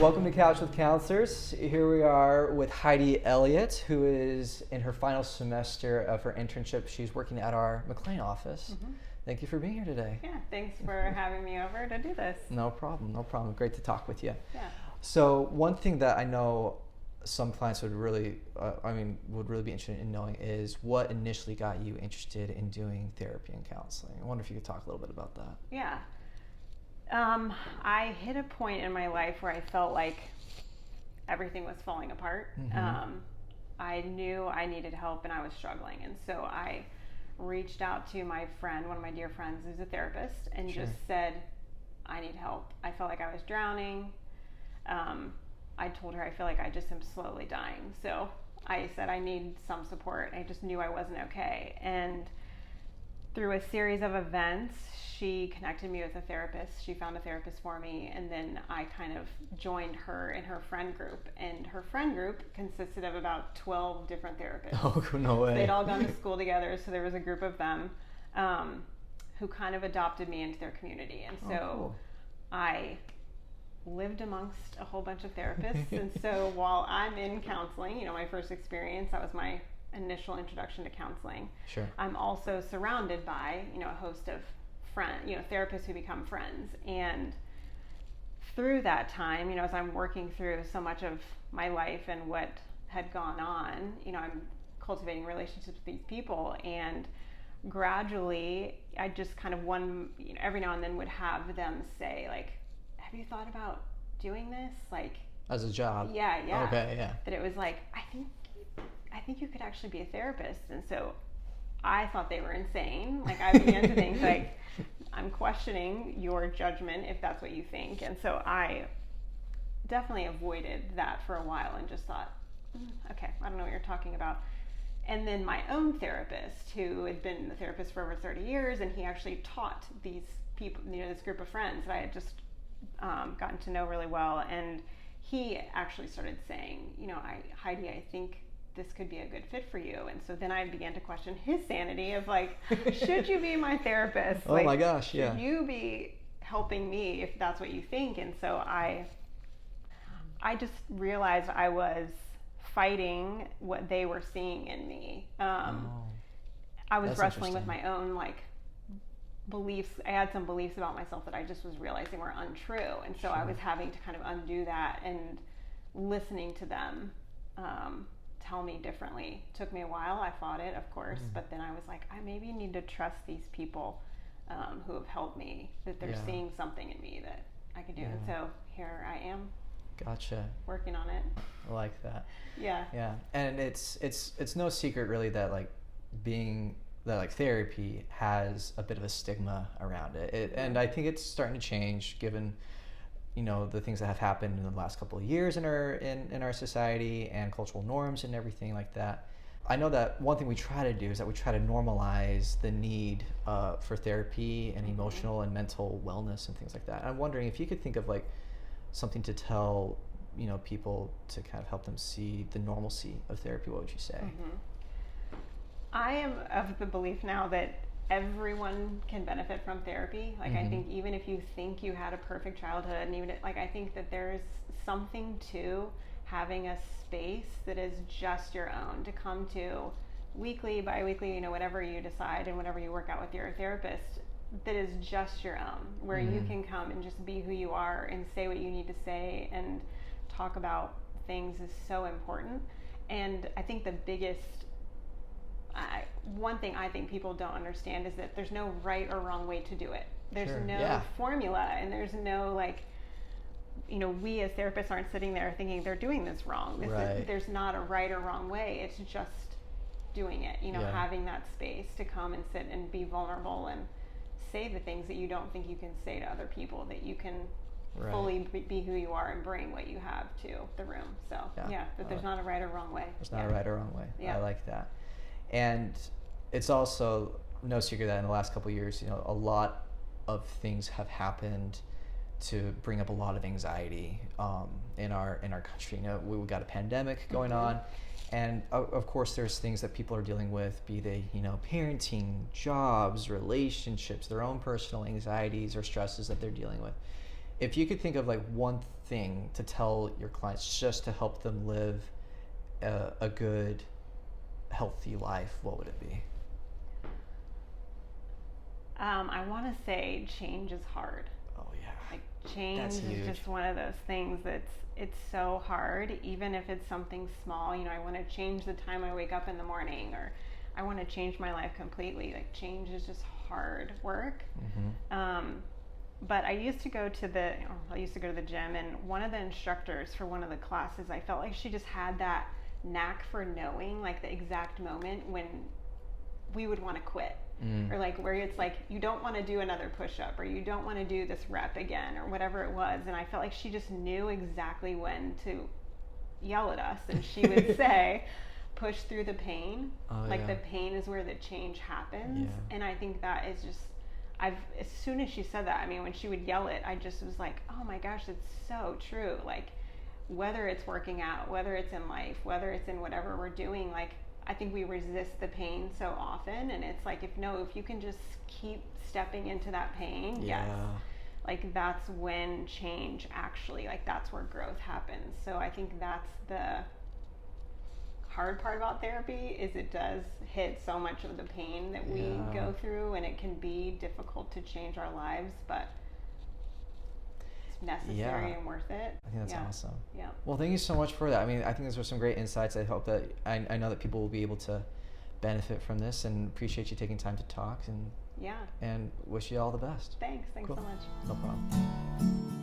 Welcome to Couch with Counselors. Here we are with Heidi Elliot, who is in her final semester of her internship. She's working at our McLean office. Mm-hmm. Thank you for being here today. Yeah, thanks for having me over to do this. No problem. Great to talk with you. Yeah. So one thing that I know some clients would really be interested in knowing is what initially got you interested in doing therapy and counseling. I wonder if you could talk a little bit about that. Yeah. I hit a point in my life where I felt like everything was falling apart. Mm-hmm. I knew I needed help and I was struggling. And so I reached out to my friend, one of my dear friends who's a therapist, and Sure. just said, I need help. I felt like I was drowning. I told her I feel like I just am slowly dying. So I said I need some support. I just knew I wasn't okay. And through a series of events, she connected me with a therapist. She found a therapist for me, and then I kind of joined her in her friend group. And her friend group consisted of about 12 different therapists. Oh, no way. They'd all gone to school together, so there was a group of them who kind of adopted me into their community. And so cool. I lived amongst a whole bunch of therapists. And so while I'm in counseling, my first experience, that was my initial introduction to counseling. Sure. I'm also surrounded by, a host of therapists who become friends. And through that time, as I'm working through so much of my life and what had gone on, I'm cultivating relationships with these people, and gradually I just kind of every now and then would have them say, like, have you thought about doing this? Like, as a job? Yeah. Okay, yeah. That it was like, I think you could actually be a therapist. And so I thought they were insane. Like, I began to think, like, I'm questioning your judgment if that's what you think. And so I definitely avoided that for a while and just thought, okay, I don't know what you're talking about. And then my own therapist, who had been a therapist for over 30 years, and he actually taught these people, this group of friends that I had just gotten to know really well. And he actually started saying, Heidi, I think this could be a good fit for you. And so then I began to question his sanity of, like, should you be my therapist? Oh, my gosh, yeah. Should you be helping me if that's what you think? And so I just realized I was fighting what they were seeing in me. I was wrestling with my own, like, beliefs. I had some beliefs about myself that I just was realizing were untrue. And so Sure. I was having to kind of undo that, and listening to them tell me differently. Took me a while. I fought it, of course, but then I was like, I maybe need to trust these people who have helped me, that they're seeing something in me that I can do. Yeah. And so here I am. Gotcha. Working on it. I like that. Yeah. Yeah. And it's no secret really that, like, therapy has a bit of a stigma around it. And I think it's starting to change given the things that have happened in the last couple of years in our society and cultural norms and everything like that. I know that one thing we try to do is that we try to normalize the need for therapy and emotional and mental wellness and things like that. And I'm wondering if you could think of, like, something to tell people to kind of help them see the normalcy of therapy. What would you say? Mm-hmm. I am of the belief now that everyone can benefit from therapy. Like, I think even if you think you had a perfect childhood, and even I think that there's something to having a space that is just your own to come to weekly, bi-weekly, whatever you decide and whatever you work out with your therapist, that is just your own, where you can come and just be who you are and say what you need to say and talk about things is so important. And I think the biggest one thing I think people don't understand is that there's no right or wrong way to do it. There's no formula, and there's no, like, we as therapists aren't sitting there thinking they're doing this wrong. There's not a right or wrong way. It's just doing it, having that space to come and sit and be vulnerable and say the things that you don't think you can say to other people, that you can fully be who you are and bring what you have to the room. So that there's not a right or wrong way. There's not a right or wrong way. Yeah. I like that. And it's also no secret that in the last couple of years, a lot of things have happened to bring up a lot of anxiety in our country. We've got a pandemic going on, and of course there's things that people are dealing with, be they parenting, jobs, relationships, their own personal anxieties or stresses that they're dealing with. if you could think of like one thing to tell your clients just to help them live a good, healthy life, what would it be? I want to say change is hard. Oh yeah. Like change is just one of those things it's so hard, even if it's something small. You know, I want to change the time I wake up in the morning, or I want to change my life completely. Like change is just hard work. But I used to go to the gym, and one of the instructors for one of the classes, I felt like she just had that knack for knowing like the exact moment when we would want to quit. Or like where it's like you don't want to do another push-up, or you don't want to do this rep again, or whatever it was. And I felt like she just knew exactly when to yell at us, and she would say, push through the pain. The pain is where the change happens. And I think that is just, as soon as she said that, I mean, when she would yell it, I just was like, oh my gosh, it's so true. Like whether it's working out, whether it's in life, whether it's in whatever we're doing, like I think we resist the pain so often, and it's like if you can just keep stepping into that pain, yes, like that's when change actually, like that's where growth happens. So I think that's the hard part about therapy, is it does hit so much of the pain that we go through, and it can be difficult to change our lives, but necessary and worth it. I think that's awesome. Yeah. Well, thank you so much for that. I mean, I think those were some great insights. I hope that I know that people will be able to benefit from this, and appreciate you taking time to talk, and wish you all the best. Thanks so much. No problem.